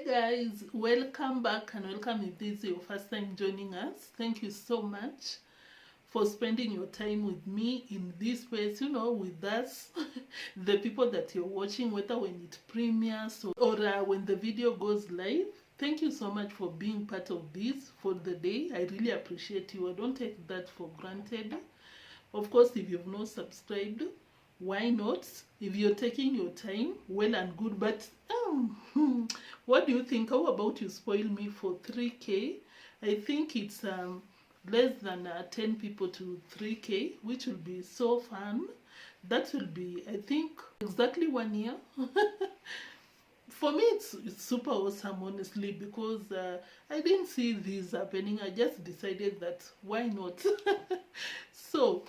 Hey guys, welcome back and welcome if this is your first time joining us. Thank you so much for spending your time with me in this space, with us, the people that you're watching, whether when it premieres or when the video goes live. Thank you so much for being part of this for the day. I really appreciate you. I don't take that for granted. Of course, if you've not subscribed, why not? If you're taking your time, well and good, but what do you think? How about you spoil me for 3k? I think it's less than 10 people to 3k, which will be so fun. That will be, I think, exactly 1 year. For me, it's super awesome, honestly, because I didn't see this happening. I just decided that why not? So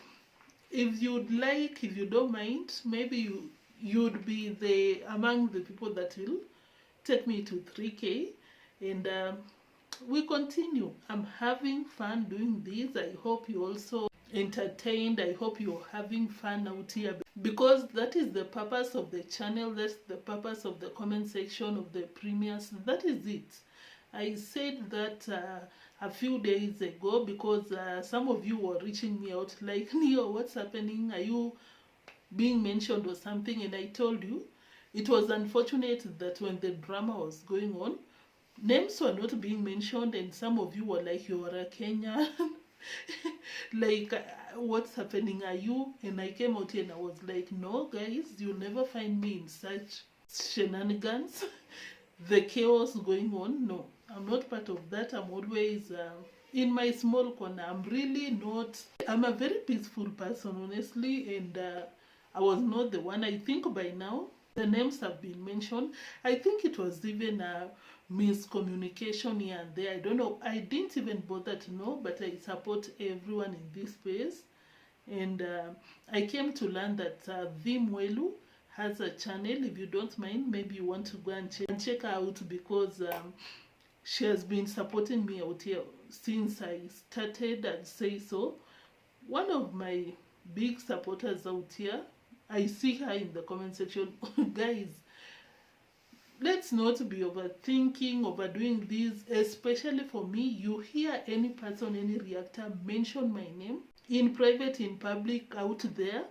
if you'd like, if you don't mind, maybe you'd be among the people that will take me to 3k, and we continue. I'm having fun doing this. I hope you also entertained. I hope you're having fun out here, because that is the purpose of the channel. That's the purpose of the comment section of the premieres. That is it. I said that a few days ago, because some of you were reaching me out like, Neo, what's happening? Are you being mentioned or something? And I told you it was unfortunate that when the drama was going on, names were not being mentioned, and some of you were like, you're a Kenyan. Like, what's happening? Are you? And I came out here and I was like, no guys, you'll never find me in such shenanigans. The chaos going on, no, I'm not part of that. I'm always in my small corner. I'm really not. I'm a very peaceful person, honestly, and I was not the one. I think by now the names have been mentioned. I think it was even a miscommunication here and there. I don't know. I didn't even bother to know, but I support everyone in this space. And I came to learn that Vimwelu has a channel. If you don't mind, maybe you want to go and check her out, because she has been supporting me out here since I started, and say so. One of my big supporters out here. I see her in the comment section. Guys, let's not be overthinking, overdoing this, especially for me. You hear any person, any reactor mention my name in private, in public, out there,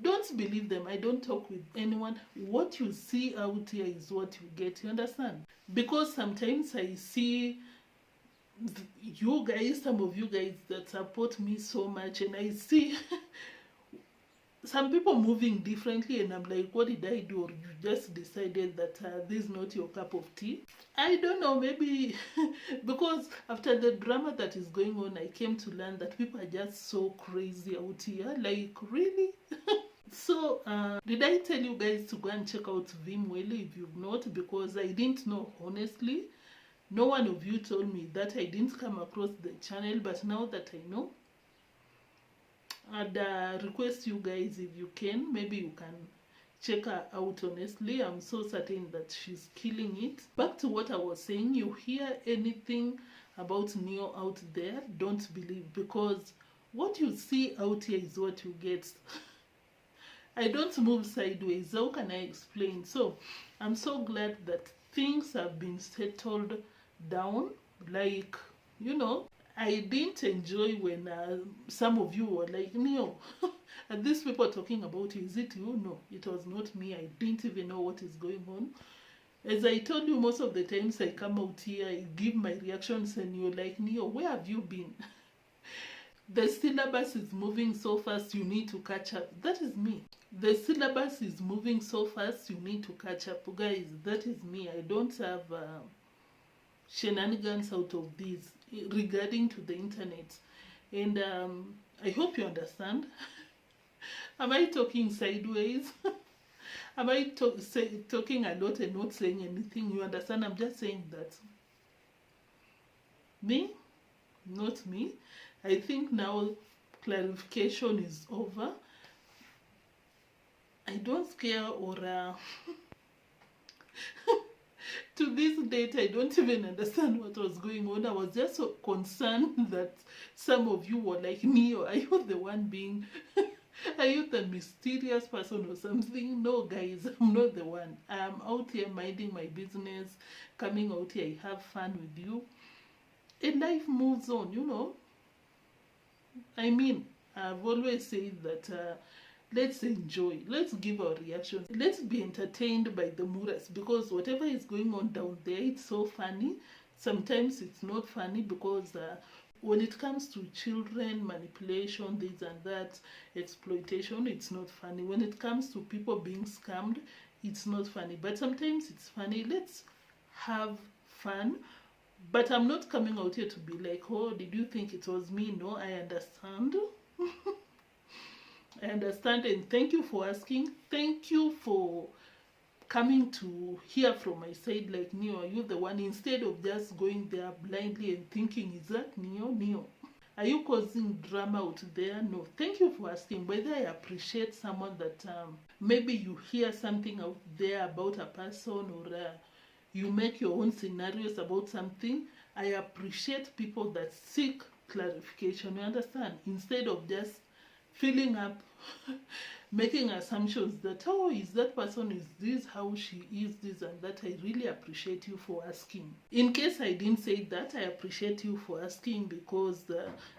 don't believe them. I don't talk with anyone. What you see out here is what you get. You understand? Because sometimes I see you guys, some of you guys that support me so much, and I see some people moving differently, and I'm like, what did I do? Or you just decided that this is not your cup of tea? I don't know, maybe because after the drama that is going on, I came to learn that people are just so crazy out here. Like, really? So, did I tell you guys to go and check out Vimwelu if you've not? Because I didn't know, honestly. No one of you told me that. I didn't come across the channel, but now that I know, I'd request you guys, if you can, maybe you can check her out. Honestly, I'm so certain that she's killing it. Back to what I was saying, you hear anything about Neo out there, don't believe, because what you see out here is what you get. I don't move sideways. How can I explain? So I'm so glad that things have been settled down. Like, I didn't enjoy when some of you were like, Neo, and these people talking about you, is it you? No, it was not me. I didn't even know what is going on. As I told you, most of the times I come out here, I give my reactions, and you're like, Neo, where have you been? The syllabus is moving so fast, you need to catch up. That is me. The syllabus is moving so fast, you need to catch up. Guys, that is me. I don't have shenanigans out of this regarding to the internet. And I hope you understand. Am I talking sideways? Am I talking a lot and not saying anything? You understand? I'm just saying that. Me? Not me. I think now clarification is over. I don't care, or to this date, I don't even understand what was going on. I was just so concerned that some of you were like, Neo, are you the one being Are you the mysterious person or something? No, guys, I'm not the one. I'm out here minding my business, coming out here, I have fun with you. And life moves on, you know. I mean, I've always said that let's enjoy, let's give our reactions, let's be entertained by the muras, because whatever is going on down there, it's so funny. Sometimes it's not funny because when it comes to children, manipulation, this and that, exploitation, it's not funny. When it comes to people being scammed, it's not funny. But sometimes it's funny. Let's have fun. But I'm not coming out here to be like, oh, did you think it was me? No, I understand. I understand, and thank you for asking. Thank you for coming to hear from my side. Like, Neo, are you the one? Instead of just going there blindly and thinking, is that Neo? Are you causing drama out there? No. Thank you for asking. Whether I appreciate someone that maybe you hear something out there about a person, or you make your own scenarios about something. I appreciate people that seek clarification. You understand? Instead of just filling up, making assumptions that, oh, is that person, is this how she is, this and that. I really appreciate you for asking. In case I didn't say that, I appreciate you for asking, because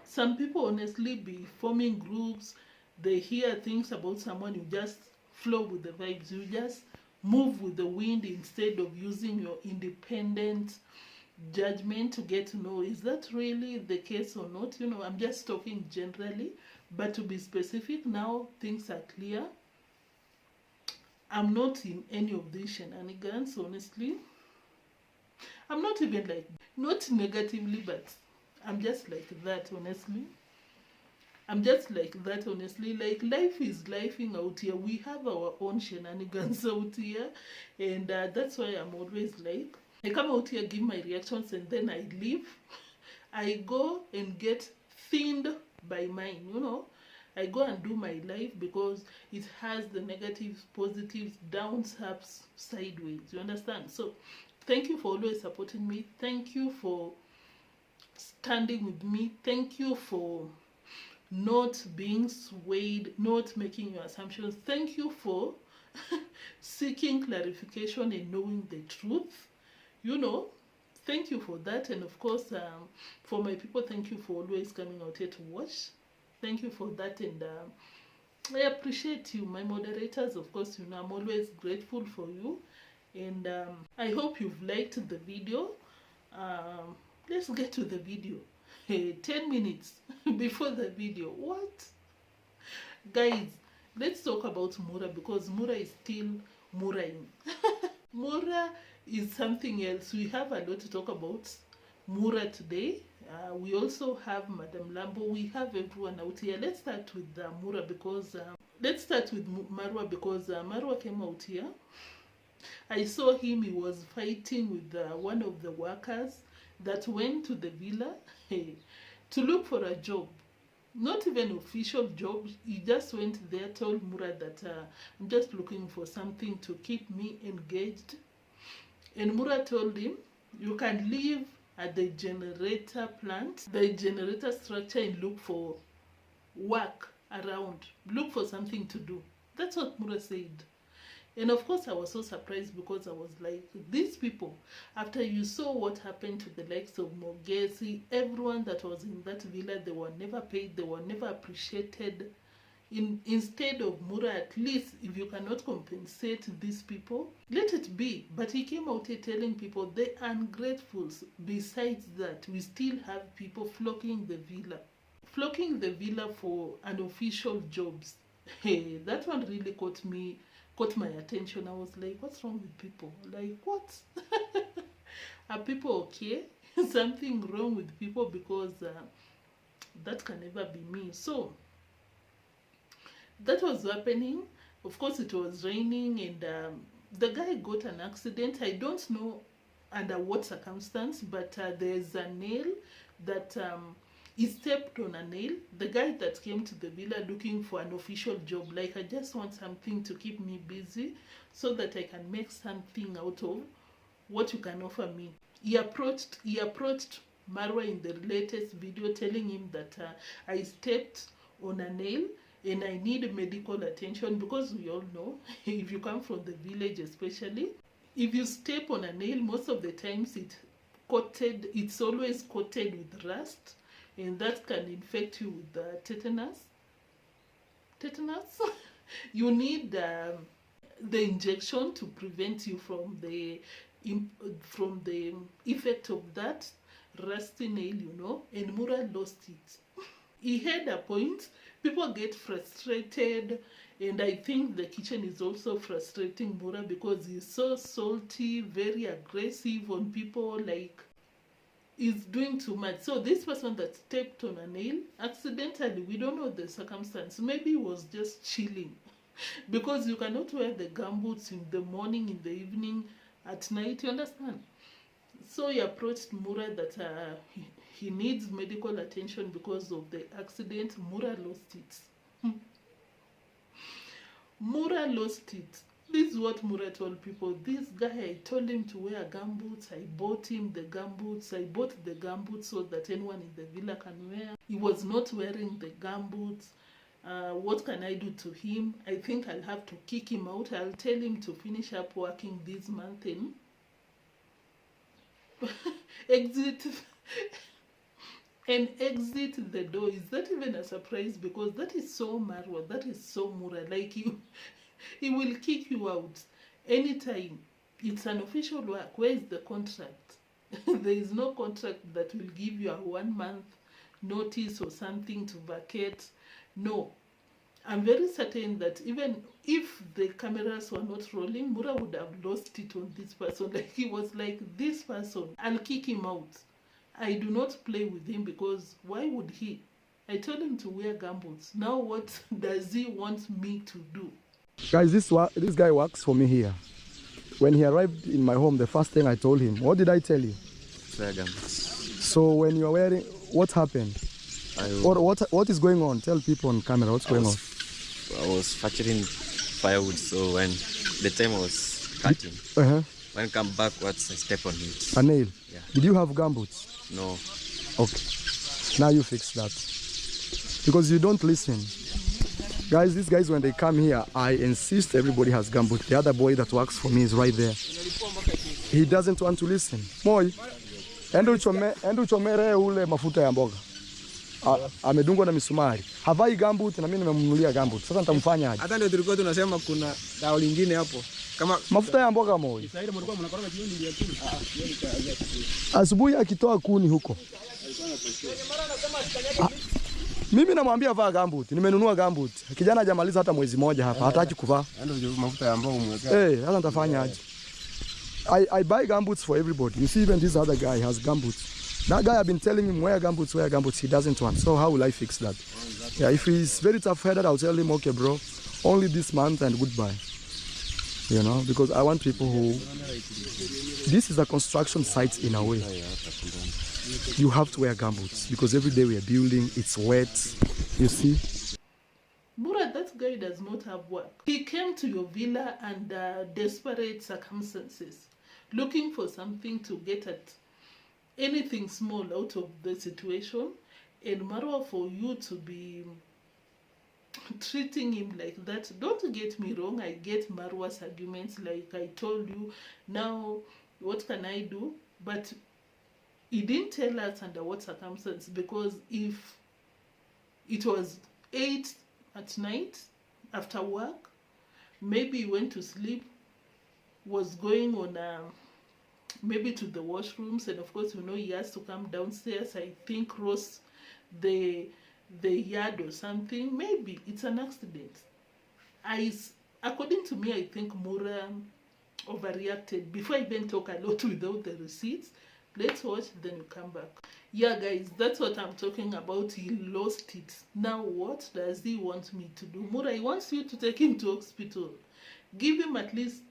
some people honestly be forming groups, they hear things about someone, you just flow with the vibes, you just move with the wind instead of using your independent judgment to get to know, is that really the case or not? You know, I'm just talking generally. But to be specific, now things are clear. I'm not in any of these shenanigans, honestly. I'm not even like, not negatively, but I'm just like that, honestly. I'm just like that, honestly. Like, life is lifing out here. We have our own shenanigans out here. And that's why I'm always like, I come out here, give my reactions, and then I leave. I go and get thinned by mine, you know. I go and do my life because it has the negatives, positives, downs, ups, sideways. You understand? So thank you for always supporting me. Thank you for standing with me. Thank you for not being swayed, not making your assumptions. Thank you for seeking clarification and knowing the truth. You know, thank you for that. And of course, for my people, thank you for always coming out here to watch. Thank you for that. And I appreciate you, my moderators. Of course, you know, I'm always grateful for you. And I hope you've liked the video. Let's get to the video. Hey, 10 minutes before the video. What? Guys, let's talk about Mura, because Mura is still Muraing. Mura is something else. We have a lot to talk about Mura today. We also have Madam Lambo. We have everyone out here. Let's start with Mura, because let's start with Marwa, because Marwa came out here. I saw him. He was fighting with one of the workers that went to the villa to look for a job. Not even official job. He just went there, told Mura that I'm just looking for something to keep me engaged. And Mura told him, you can live at the generator plant, the generator structure, and look for work around. Look for something to do. That's what Mura said. And of course, I was so surprised, because I was like, these people, after you saw what happened to the likes of Mogesi, everyone that was in that villa, they were never paid, they were never appreciated. Instead of Mura, at least if you cannot compensate these people, let it be. But he came out here telling people they are ungrateful. Besides that, we still have people flocking the villa for unofficial jobs. Hey, that one really caught my attention. I was like, what's wrong with people? Like, what? Are people okay? Something wrong with people, because that can never be me. So that was happening. Of course, it was raining, and the guy got an accident. I don't know under what circumstance, but there's a nail that he stepped on a nail. The guy that came to the villa looking for an official job, like, I just want something to keep me busy so that I can make something out of what you can offer me. He approached Marwa in the latest video, telling him that I stepped on a nail and I need medical attention, because we all know, if you come from the village especially, if you step on a nail, most of the times it's always coated with rust, and that can infect you with tetanus. You need the injection to prevent you from the effect of that rusty nail, you know. And Mura lost it. He had a point. People get frustrated, and I think the kitchen is also frustrating Mura, because he's so salty, very aggressive on people, like is doing too much. So this person that stepped on a nail accidentally, we don't know the circumstance, maybe he was just chilling, because you cannot wear the gumboots in the morning, in the evening, at night, you understand. So he approached Mura that he needs medical attention because of the accident. Mura lost it. Mura lost it. This is what Mura told people. This guy, I told him to wear gumboots. I bought him the gumboots. I bought the gumboots so that anyone in the villa can wear. He was not wearing the gumboots. What can I do to him? I think I'll have to kick him out. I'll tell him to finish up working this month and exit the door. Is that even a surprise? Because that is so Marwa, that is so Mura. Like, he will kick you out anytime. It's an official work. Where is the contract? There is no contract that will give you a 1 month notice or something to vacate. No. I'm very certain that even if the cameras were not rolling, Mura would have lost it on this person. Like, he was like, this person, I'll kick him out. I do not play with him, because why would he? I told him to wear gumboots. Now what does he want me to do? Guys, this guy works for me here. When he arrived in my home, the first thing I told him, what did I tell you? Wear gumboots. So when you're wearing, what happened? What is going on? Tell people on camera what's going on. I was fetching firewood, so when the time I was cutting, when I come backwards, I step on it. A nail? Yeah. Did you have gumboots? No. Okay. Now you fix that. Because you don't listen. Guys, these guys, when they come here, I insist everybody has gumboots. The other boy that works for me is right there. He doesn't want to listen. Moi, endo chomere ule mafuta ya mboga. Amedungwa na misumari. Havai gambut na mimi nimemnunulia gambut. Sasa nitamfanya aje? Hata ndio tulikuwa tunasema kuna dawa lingine hapo. Kama mafuta ya mboga moja. Asubuhi akitoa kuni huko. Mimi namwambia vaa gambut. Nimenunua gambut. Kijana hajamaliza hata mwezi moja hapa. Hataki kuvaa. ndio mafuta ya mboga umwekea. Sasa nitafanya aje? I buy gumboots for everybody. You see, even this other guy has gumboots. That guy, I've been telling him wear gumboots, he doesn't want. So how will I fix that? Yeah, if he's very tough-headed, I'll tell him, okay, bro, only this month and goodbye. You know, because I want people who... This is a construction site in a way. You have to wear gumboots because every day we are building, it's wet, you see. Mura, that guy does not have work. He came to your villa under desperate circumstances, looking for something to get at anything small out of the situation. And Marwa, for you to be treating him like that, don't get me wrong, I get Marwa's arguments, like I told you, now what can I do? But he didn't tell us under what circumstances, because if it was 8 at night after work, maybe he went to sleep, was going on maybe to the washrooms, and of course, you know, he has to come downstairs, I think, cross the yard or something. Maybe it's an accident. According to me, I think Mura overreacted. Before I even talk a lot without the receipts, let's watch, then you come back. Yeah, guys, that's what I'm talking about. He lost it. Now what does he want me to do? Mura, he wants you to take him to hospital. Give him at least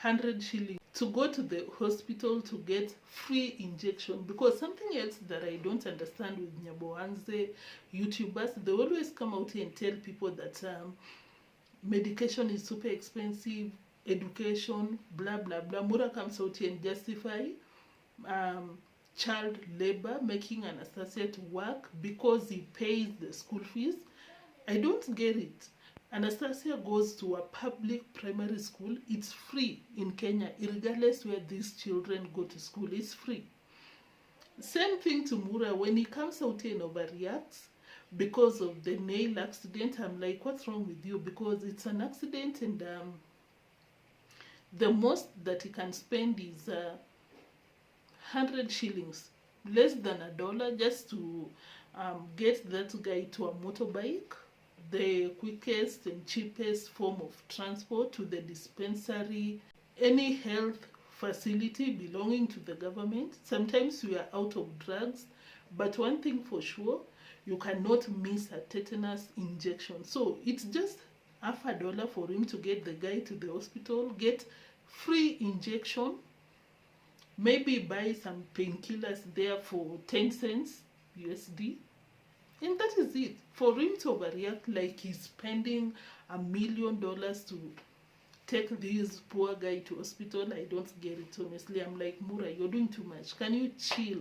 100 shillings to go to the hospital to get free injection. Because something else that I don't understand with Nyabohanse YouTubers, they always come out here and tell people that medication is super expensive, education, blah blah blah. Mura comes out here and justify child labor, making Anastasia to work because he pays the school fees. I don't get it. Anastasia goes to a public primary school. It's free in Kenya, regardless where these children go to school. It's free. Same thing to Mura. When he comes out here and overreacts because of the nail accident, I'm like, what's wrong with you? Because it's an accident, and the most that he can spend is 100 shillings, less than $1, just to get that guy to a motorbike, the quickest and cheapest form of transport to the dispensary, any health facility belonging to the government. Sometimes we are out of drugs, but one thing for sure, you cannot miss a tetanus injection. So it's just $50 for him to get the guy to the hospital, get free injection, maybe buy some painkillers there for 10 cents USD, and that is it. For him to overreact like he's spending $1 million to take this poor guy to hospital, I don't get it, honestly. I'm like, Mura, you're doing too much. Can you chill?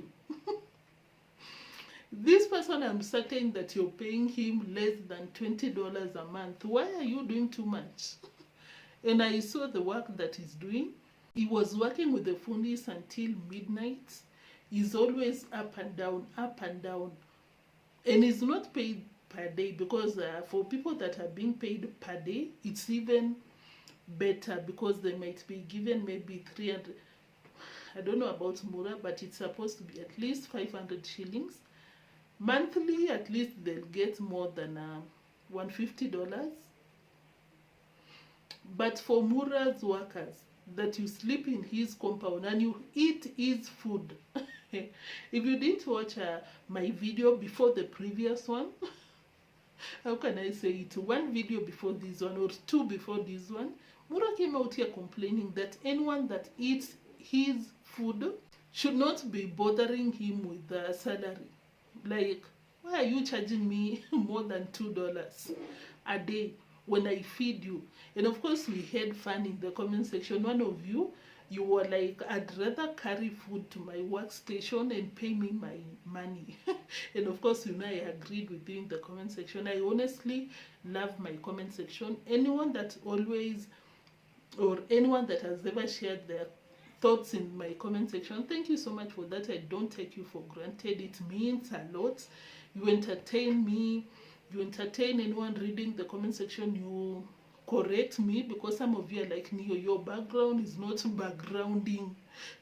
This person, I'm certain that you're paying him less than $20 a month. Why are you doing too much? And I saw the work that he's doing. He was working with the fundis until midnight. He's always up and down, up and down. And he's not paid per day, because for people that are being paid per day, it's even better, because they might be given maybe 300. I don't know about Mura, but it's supposed to be at least 500 shillings. Monthly, at least they'll get more than $150. But for Mura's workers, that you sleep in his compound and you eat his food. If you didn't watch my video before the previous one, how can I say it? One video before this one, or two before this one, Mura came out here complaining that anyone that eats his food should not be bothering him with the salary. Like, why are you charging me more than $2 a day when I feed you? And of course, we had fun in the comment section. One of you were like, I'd rather carry food to my workstation and pay me my money. And of course, I agreed with you in the comment section. I honestly love my comment section. Anyone that always, or anyone that has ever shared their thoughts in my comment section, thank you so much for that. I don't take you for granted. It means a lot. You entertain me, you entertain anyone reading the comment section, you correct me, because some of you are like, Neo, your background is not backgrounding.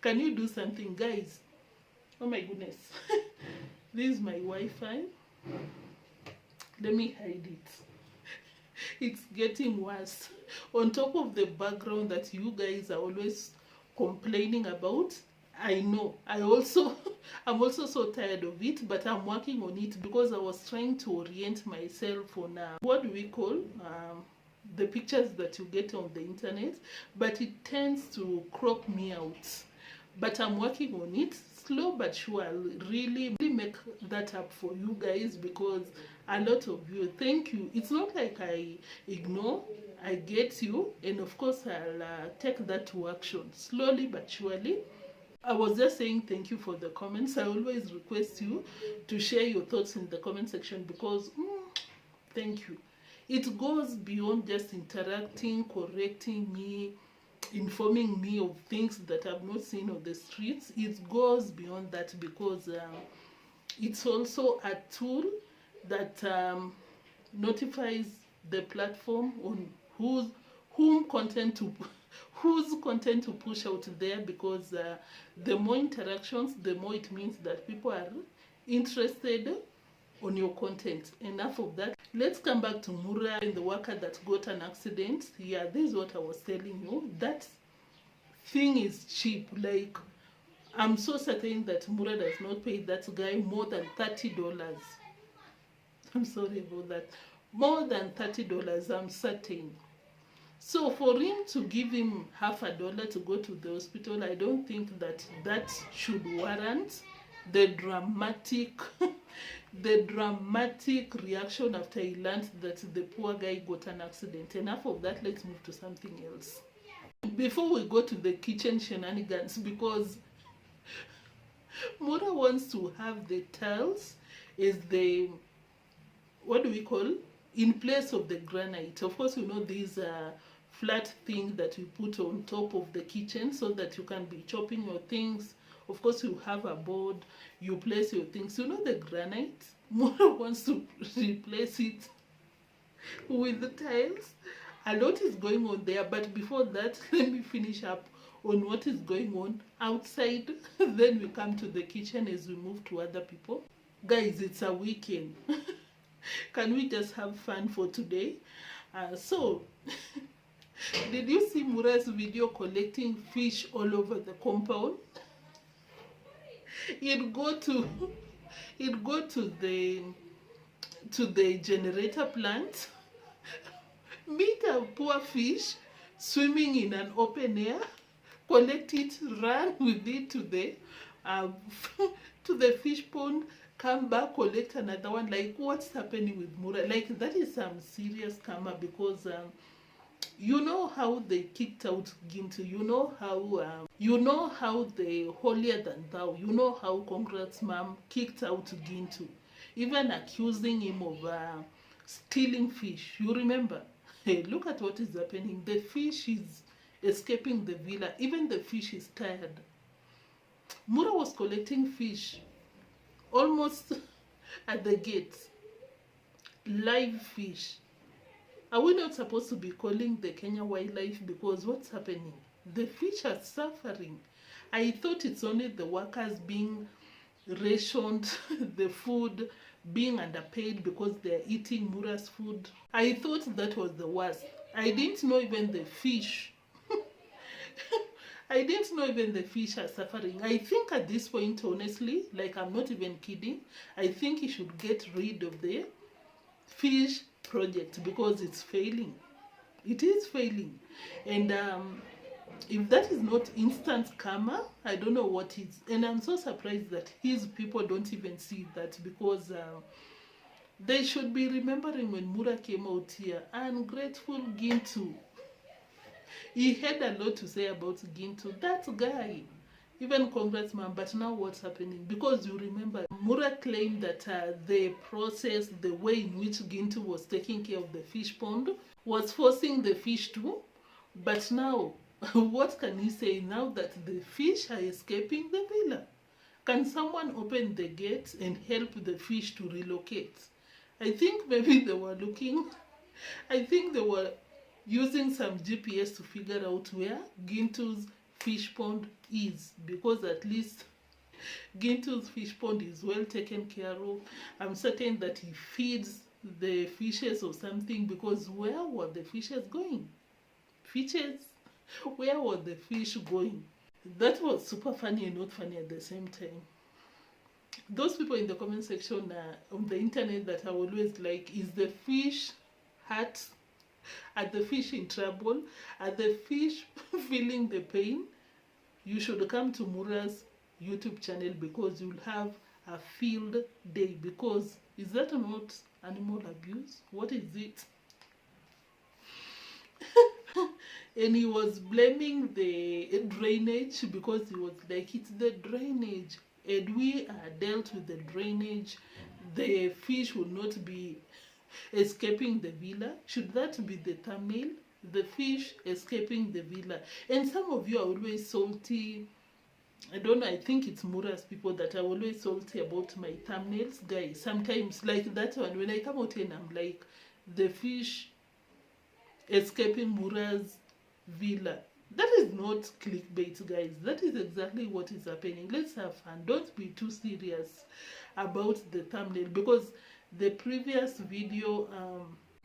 Can you do something, guys? Oh my goodness. This is my Wi-Fi. Let me hide it. It's getting worse. On top of the background that you guys are always complaining about, I know. I'm also so tired of it, but I'm working on it, because I was trying to orient myself on what do we call the pictures that you get on the internet, but it tends to crop me out. But I'm working on it, slow but sure. I'll really make that up for you guys, because a lot of you, thank you. It's not like I ignore, I get you, and of course I'll take that to action, slowly but surely. I was just saying thank you for the comments. I always request you to share your thoughts in the comment section, because thank you. It goes beyond just interacting, correcting me, informing me of things that I've not seen on the streets. It goes beyond that, because it's also a tool that notifies the platform on whose content to push out there, because the more interactions, the more it means that people are interested on your content. Enough of that. Let's come back to Mura and the worker that got an accident. Yeah, this is what I was telling you. That thing is cheap. Like, I'm so certain that Mura does not pay that guy more than $30. I'm sorry about that. More than $30, I'm certain. So for him to give him $50 to go to the hospital, I don't think that should warrant the dramatic reaction after he learned that the poor guy got an accident. Enough of that, let's move to something else. Before we go to the kitchen shenanigans, because Mura wants to have the tiles is the, what do we call, in place of the granite. Of course, you know these flat thing that you put on top of the kitchen so that you can be chopping your things. Of course, you have a board, you place your things. You know the granite? Mura wants to replace it with the tiles. A lot is going on there, but before that, let me finish up on what is going on outside. Then we come to the kitchen as we move to other people. Guys, it's a weekend. Can we just have fun for today? So, did you see Mura's video collecting fish all over the compound? It go to the generator plant, meet a poor fish swimming in an open air, collect it, run with it to the fish pond, come back, collect another one. Like, what's happening with Mura? Like, that is some serious karma, because you know how they kicked out Gintu. You know how the holier than thou. You know how congratsmum kicked out Gintu, even accusing him of stealing fish. You remember? Hey, look at what is happening. The fish is escaping the villa. Even the fish is tired. Mura was collecting fish almost at the gates. Live fish. Are we not supposed to be calling the Kenya wildlife? Because what's happening? The fish are suffering. I thought it's only the workers being rationed, the food being underpaid because they're eating Mura's food. I thought that was the worst. I didn't know even the fish. I didn't know even the fish are suffering. I think at this point, honestly, like, I'm not even kidding, I think he should get rid of the fish project because it's failing. It is failing. And if that is not instant karma, I don't know what is. And I'm so surprised that his people don't even see that, because they should be remembering when Mura came out here. Ungrateful Gintu. He had a lot to say about Gintu. That guy. Even congratsmum. But now what's happening? Because you remember, Mura claimed that the process, the way in which Gintu was taking care of the fish pond, was forcing the fish to. But now, what can he say now that the fish are escaping the villa? Can someone open the gates and help the fish to relocate? I think maybe they were looking, I think they were using some GPS to figure out where Gintu's fish pond is, because at least Gintu's fish pond is well taken care of. I'm certain that he feeds the fishes or something, because where were the fishes going? Fishes? Where were the fish going? That was super funny and not funny at the same time. Those people in the comment section on the internet that are always like, is the fish hurt? Are the fish in trouble? Are the fish feeling the pain? You should come to Mura's YouTube channel, because you'll have a field day. Because is that not animal abuse? What is it? And he was blaming the drainage, because he was like, it's the drainage, and we are dealt with the drainage. The fish will not be escaping the villa. Should that be the thumbnail? The fish escaping the villa. And some of you are always salty. I don't know, I think it's Mura's people that are always salty about my thumbnails. Guys, sometimes like that one, when I come out and I'm like, the fish escaping Mura's villa. That is not clickbait, guys. That is exactly what is happening. Let's have fun. Don't be too serious about the thumbnail, because the previous video,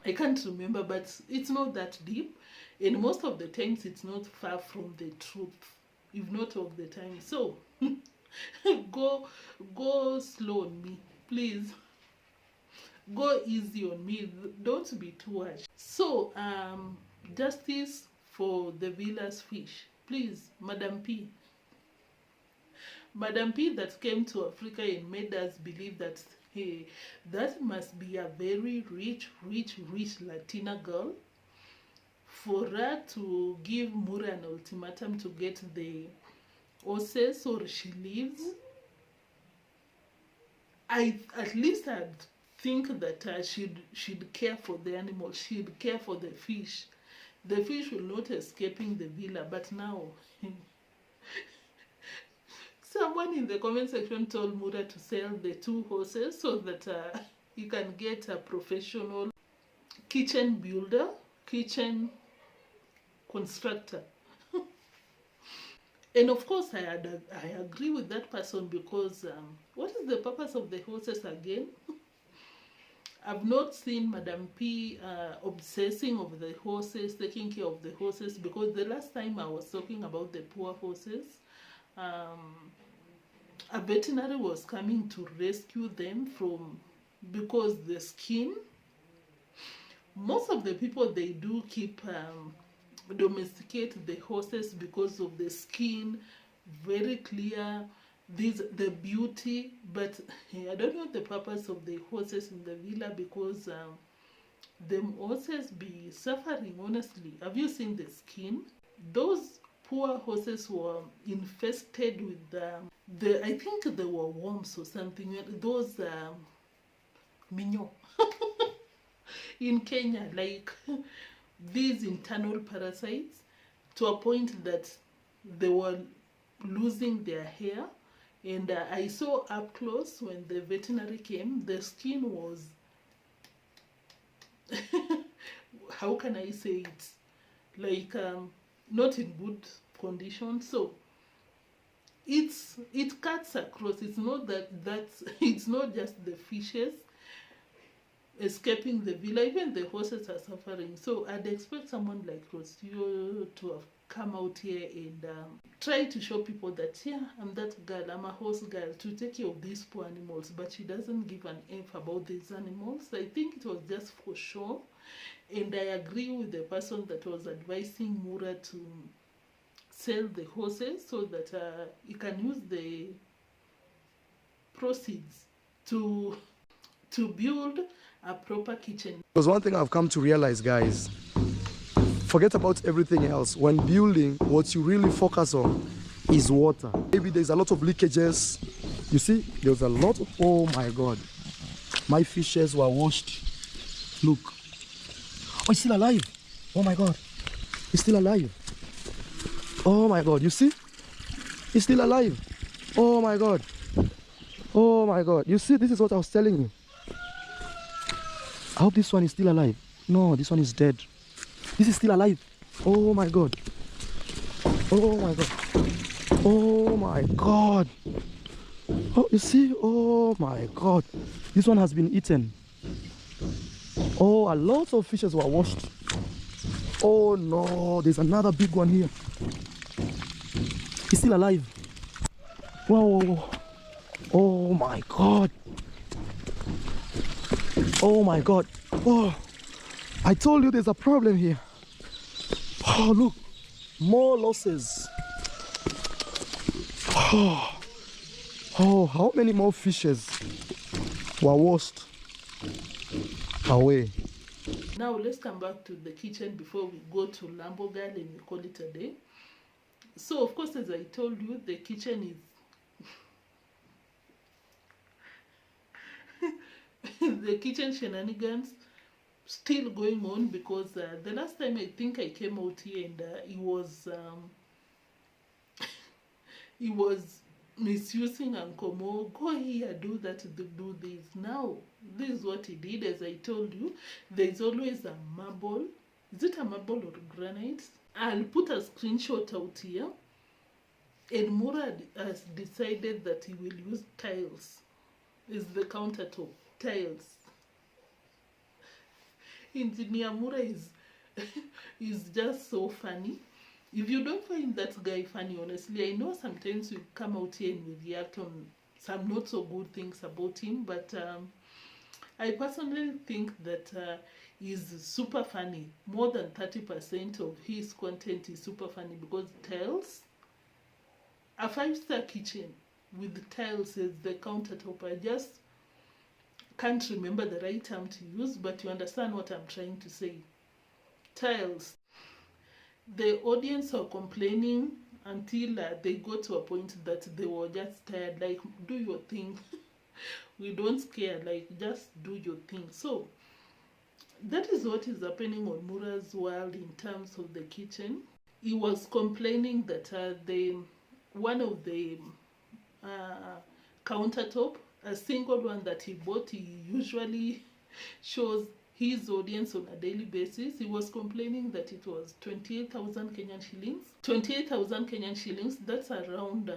I can't remember, but it's not that deep, and most of the times it's not far from the truth, if not all the time. So go slow on me, please. Go easy on me. Don't be too harsh. So justice for the villa's fish, please. Madam P that came to Africa and made us believe that, hey, that must be a very rich Latina girl for her to give Mura an ultimatum to get the horses, or she leaves. I at least had think that she'd care for the animal, she'd care for the fish. The fish will not escaping the villa, but now someone in the comment section told Mura to sell the 2 horses so that he can get a professional kitchen builder, kitchen constructor. And of course, I agree with that person, because what is the purpose of the horses again? I've not seen Madam P obsessing over the horses, taking care of the horses, because the last time I was talking about the poor horses, a veterinary was coming to rescue them because the skin, most of the people, they do keep domesticate the horses because of the skin, very clear, the beauty. But I don't know the purpose of the horses in the villa, because them horses be suffering, honestly. Have you seen the skin? Those poor horses were infested with I think they were worms or something, those minyo in Kenya, like these internal parasites, to a point that they were losing their hair. And I saw up close when the veterinary came, the skin was how can I say it, like not in good condition. So it cuts across. It's not it's not just the fishes escaping the villa, even the horses are suffering. So I'd expect someone like Rosio to have come out here and try to show people that, yeah, I'm that girl, I'm a horse girl, to take care of these poor animals. But she doesn't give an F about these animals. I think it was just for show. And I agree with the person that was advising Mura to sell the horses so that he can use the proceeds to build a proper kitchen. Because one thing I've come to realize, guys, forget about everything else. When building, what you really focus on is water. Maybe there's a lot of leakages. You see, there's a lot of, oh my God. My fishes were washed. Look. Oh, it's still alive. Oh my God. It's still alive. Oh my God. You see? It's still alive. Oh my God. Oh my God. You see, this is what I was telling you. I hope this one is still alive. No, this one is dead. This is still alive. Oh my God. Oh my God. Oh my God. Oh, you see? Oh my God. This one has been eaten. Oh, a lot of fishes were washed. Oh no, there's another big one here. He's still alive. Whoa. Oh my God. Oh my God. Oh, I told you there's a problem here. Oh, look. More losses. Oh, how many more fishes were washed away? Now let's come back to the kitchen before we go to Lambo Girl and we call it a day. So of course, as I told you, the kitchen is the kitchen shenanigans still going on, because the last time I think I came out here and he was misusing Uncle, go here, do that, do this. Now this is what he did. As I told you, there's always a marble. Is it a marble or granite? I'll put a screenshot out here. And Mura has decided that he will use tiles. Is the countertop tiles. Engineer Mura is just so funny. If you don't find that guy funny, honestly, I know sometimes we come out here and we react on some not so good things about him, but I personally think that he's super funny. More than 30% of his content is super funny, because tiles, a 5-star kitchen with tiles as the countertop. I just can't remember the right term to use, but you understand what I'm trying to say. Tiles. The audience are complaining until they got to a point that they were just tired. Like, do your thing. We don't care, like just do your thing. So that is what is happening on Mura's world in terms of the kitchen. He was complaining that one of the countertop, a single one that he bought, he usually shows his audience on a daily basis. He was complaining that it was 28,000 Kenyan shillings. 28,000 Kenyan shillings, that's around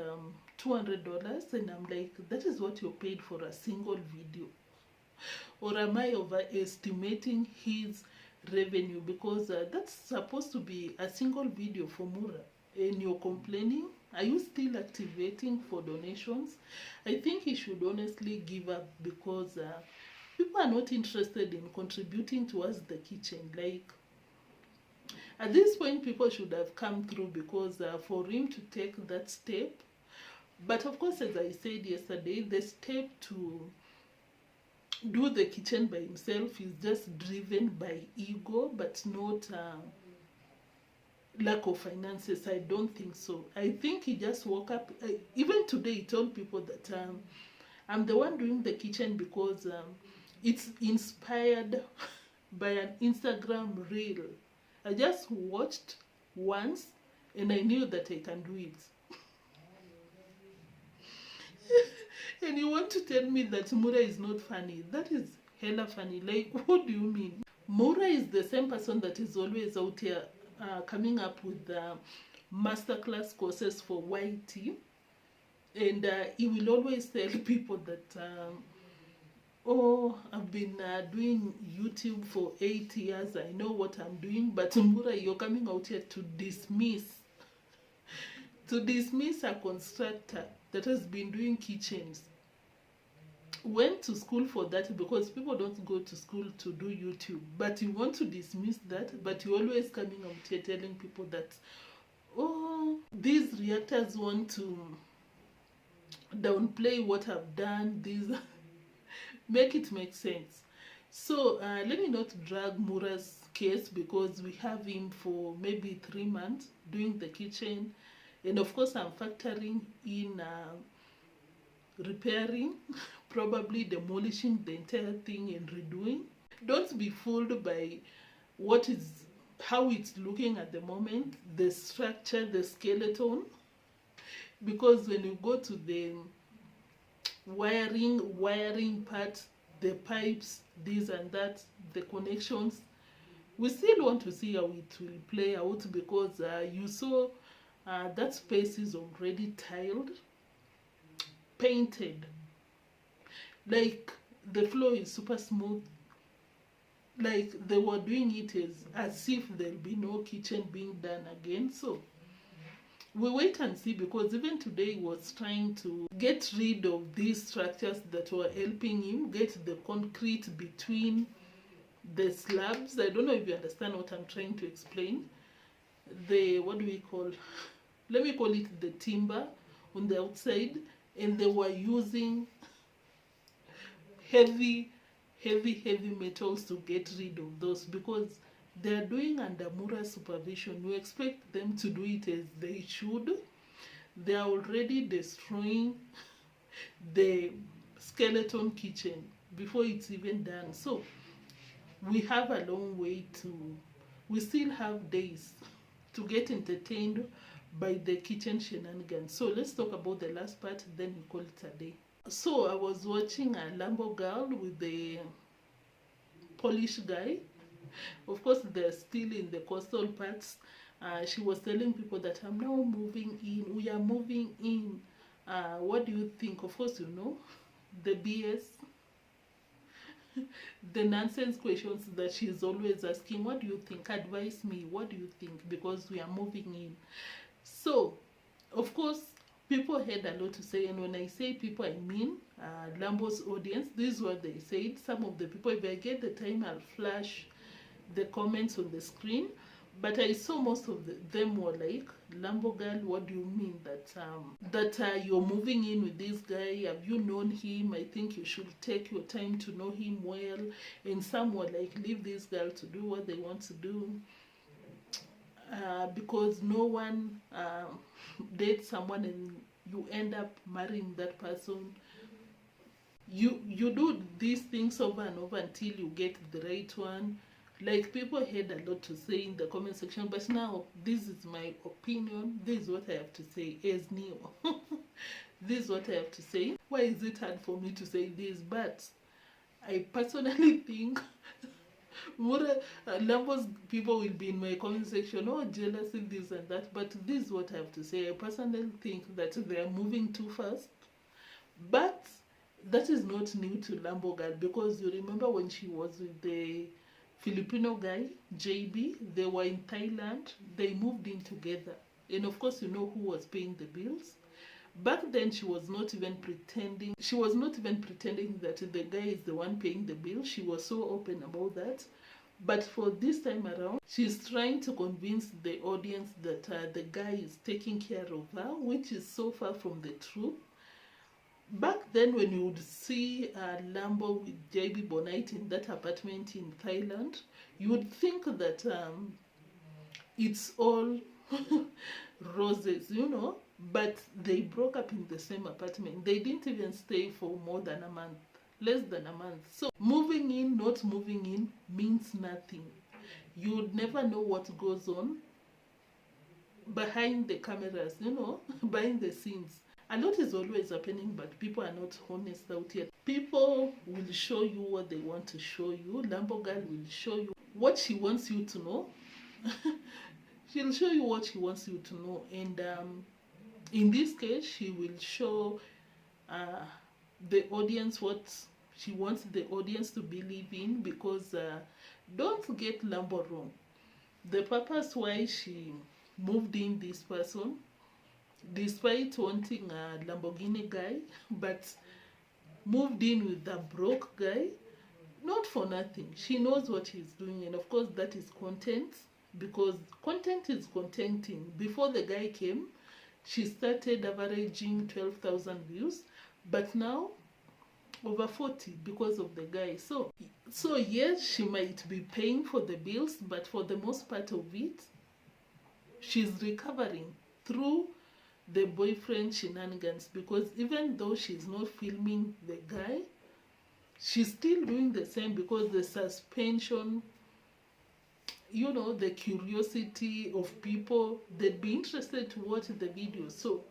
$200. And I'm like, that is what you paid for a single video? Or am I overestimating his revenue? Because that's supposed to be a single video for Mura. And you're complaining? Are you still activating for donations? I think he should honestly give up, because people are not interested in contributing towards the kitchen. Like, at this point, people should have come through, because for him to take that step. But of course, as I said yesterday, the step to do the kitchen by himself is just driven by ego, but not lack of finances. I don't think so. I think he just woke up. Even today, he told people that I'm the one doing the kitchen because it's inspired by an Instagram reel. I just watched once and I knew that I can do it. And you want to tell me that Mura is not funny? That is hella funny. Like, what do you mean? Mura is the same person that is always out here coming up with masterclass courses for YT. And he will always tell people that, oh, I've been doing YouTube for 8 years. I know what I'm doing. But Mura, you're coming out here to dismiss a constructor that has been doing kitchens. Went to school for that, because people don't go to school to do YouTube. But you want to dismiss that, but you're always coming out here telling people that, oh, these reactors want to downplay what I've done. These make it make sense. So let me not drag Mura's case, because we have him for maybe 3 months doing the kitchen. And of course, I'm factoring in repairing, probably demolishing the entire thing and redoing. Don't be fooled by how it's looking at the moment, the structure, the skeleton. Because when you go to the wiring part, the pipes, this and that, the connections, we still want to see how it will play out, because you saw that space is already tiled, painted. Like, the floor is super smooth. Like, they were doing it as if there'll be no kitchen being done again. So we wait and see, because even today he was trying to get rid of these structures that were helping him get the concrete between the slabs. I don't know if you understand what I'm trying to explain. What do we call, let me call it the timber on the outside. And they were using heavy metals to get rid of those, because they are doing under Mura's supervision. You expect them to do it as they should. They are already destroying the skeleton kitchen before it's even done. So we have a long way we still have days to get entertained by the kitchen shenanigans. So let's talk about the last part, then we call it a day. So I was watching a Lambo girl with the Polish guy. Of course, they're still in the coastal parts. She was telling people that I'm now moving in. We are moving in. What do you think? Of course, you know, the BS, the nonsense questions that she's always asking. What do you think? Advise me. What do you think? Because we are moving in. So, of course, people had a lot to say, and when I say people, I mean Lambo's audience. This is what they said. Some of the people, if I get the time, I'll flash the comments on the screen. But I saw most of them were like, Lambo girl, what do you mean that you're moving in with this guy? Have you known him? I think you should take your time to know him well. And some were like, leave this girl to do what they want to do. Because no one dates someone and you end up marrying that person. you do these things over and over until you get the right one. Like, people had a lot to say in the comment section, but now this is my opinion. This is what I have to say as Neo. This is what I have to say. Why is it hard for me to say this? But I personally think Lambo's people will be in my comment section, oh, jealousy, this and that. But this is what I have to say. I personally think that they are moving too fast. But that is not new to Lambo girl, because you remember when she was with the Filipino guy, JB, they were in Thailand, they moved in together. And of course, you know who was paying the bills. Back then, she was not even pretending. She was not even pretending that the guy is the one paying the bill. She was so open about that. But for this time around, she's trying to convince the audience that the guy is taking care of her, which is so far from the truth. Back then, when you would see Lambo with JB Bonite in that apartment in Thailand, you would think that it's all roses, you know. But they broke up in the same apartment. They didn't even stay for more than a month, less than a month. So moving in, not moving in means nothing. You would never know what goes on behind the cameras, you know, behind the scenes. A lot is always happening, but people are not honest out here. People will show you what they want to show you. Lambo girl will show you what she wants you to know. She'll show you what she wants you to know. And in this case, she will show the audience what she wants the audience to believe in, because don't get Lambo wrong. The purpose why she moved in this person, despite wanting a Lamborghini guy, but moved in with a broke guy, not for nothing. She knows what she's doing, and of course that is content, because content is contenting. Before the guy came, she started averaging 12,000 views, but now over 40 because of the guy. So yes, she might be paying for the bills, but for the most part of it, she's recovering through the boyfriend shenanigans, because even though she's not filming the guy, she's still doing the same, because the suspension, you know, the curiosity of people, they'd be interested to watch the video. So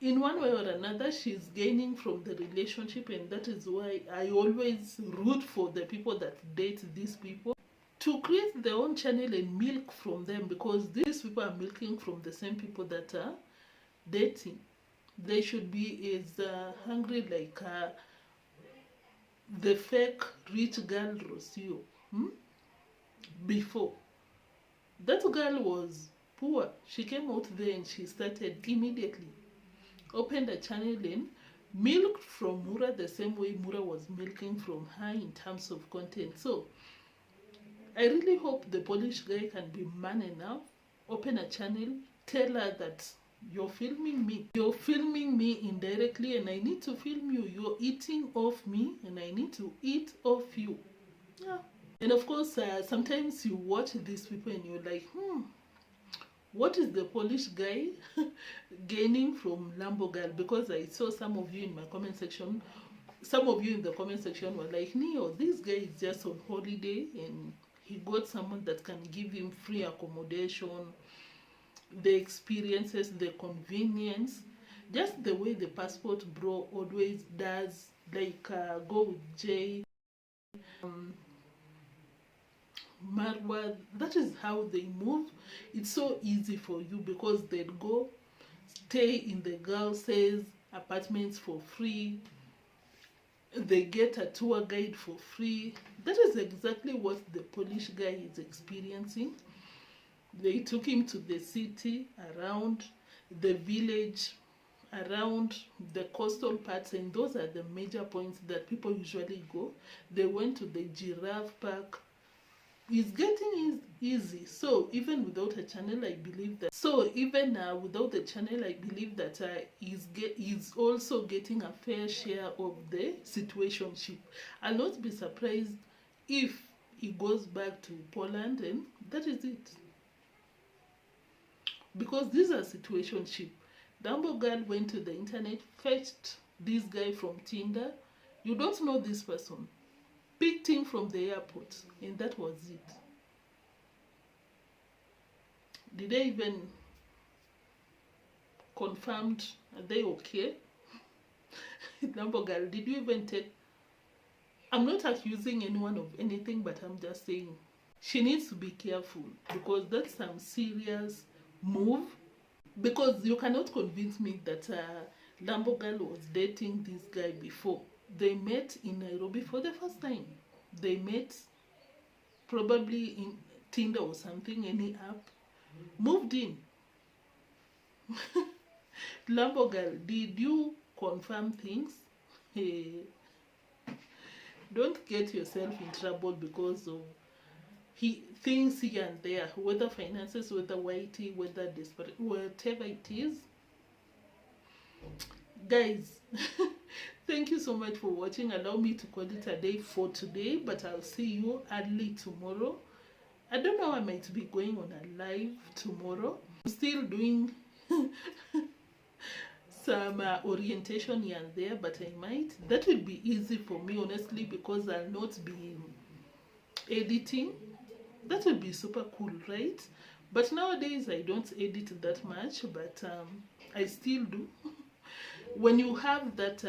in one way or another, she's gaining from the relationship, and that is why I always root for the people that date these people to create their own channel and milk from them, because these people are milking from the same people that are dating. They should be as hungry like the fake rich girl Rocio. Before, that girl was poor. She came out there and she started immediately, opened a channel and milked from Mura the same way Mura was milking from her in terms of content. So I really hope the Polish guy can be man enough, open a channel, tell her that you're filming me indirectly, and I need to film you. You're eating off me and I need to eat off you. Yeah. And of course, sometimes you watch these people and you're like, what is the Polish guy gaining from Lambo girl? Because I saw some of you in my comment section, some of you in the comment section were like, Neo, this guy is just on holiday and he got someone that can give him free accommodation, the experiences, the convenience, just the way the passport bro always does, like go with Jay, Marwa. That is how they move. It's so easy for you, because they'd go stay in the girls' apartments for free. They get a tour guide for free. That is exactly what the Polish guy is experiencing. They took him to the city, around the village, around the coastal parts, and those are the major points that people usually go. They went to the giraffe park. It's getting easy. So even without a channel, I believe that. So even without the channel, I believe that he's also getting a fair share of the situationship. I'll not be surprised if he goes back to Poland, and that is it. Because these are situationship. Dumbo girl went to the internet, fetched this guy from Tinder, You don't know this person. Picked him from the airport, and that was it. Did they even confirmed, are they okay? Lambo girl, did you even take... I'm not accusing anyone of anything, but I'm just saying she needs to be careful, because that's some serious move. Because you cannot convince me that Lambo girl was dating this guy before. They met in Nairobi for the first time. They met probably in Tinder or something, any app. Moved in. Lambo girl, did you confirm things? Hey, don't get yourself in trouble because of things here and there, whether finances, whether whitey, whether desperate, whatever it is. Guys, thank you so much for watching. Allow me to call it a day for today, but I'll see you early tomorrow. I don't know, I might be going on a live tomorrow. I'm still doing some orientation here and there, but I might. That will be easy for me, honestly, because I'll not be editing. That will be super cool, right? But nowadays I don't edit that much, but I still do. When you have that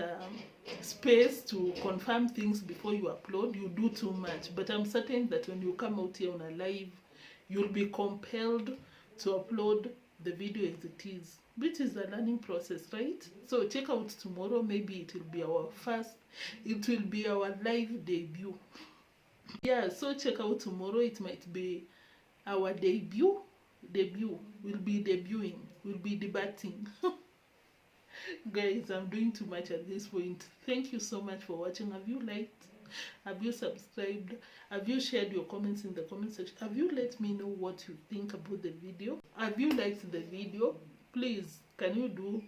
space to confirm things before you upload, you do too much. But I'm certain that when you come out here on a live, you'll be compelled to upload the video as it is, which is a learning process, right? So check out tomorrow. Maybe it will be our live debut. Yeah, so check out tomorrow. It might be our debut. We'll be debuting. We'll be debating. Guys, I'm doing too much at this point. Thank you so much for watching. Have you liked? Have you subscribed? Have you shared your comments in the comment section? Have you let me know what you think about the video? Have you liked the video? Please, can you do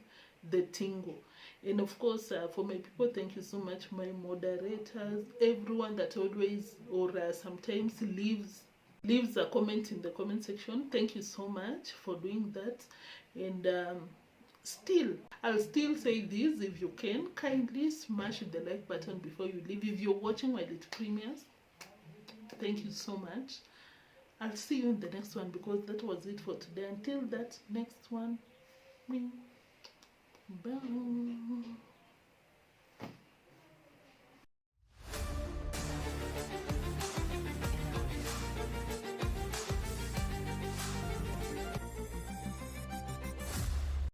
the tingle? And of course, for my people, thank you so much, my moderators, everyone that always or sometimes leaves a comment in the comment section. Thank you so much for doing that. And I'll still say this: if you can, kindly smash the like button before you leave. If you're watching while it premieres, thank you so much. I'll see you in the next one, because that was it for today. Until that next one, bye.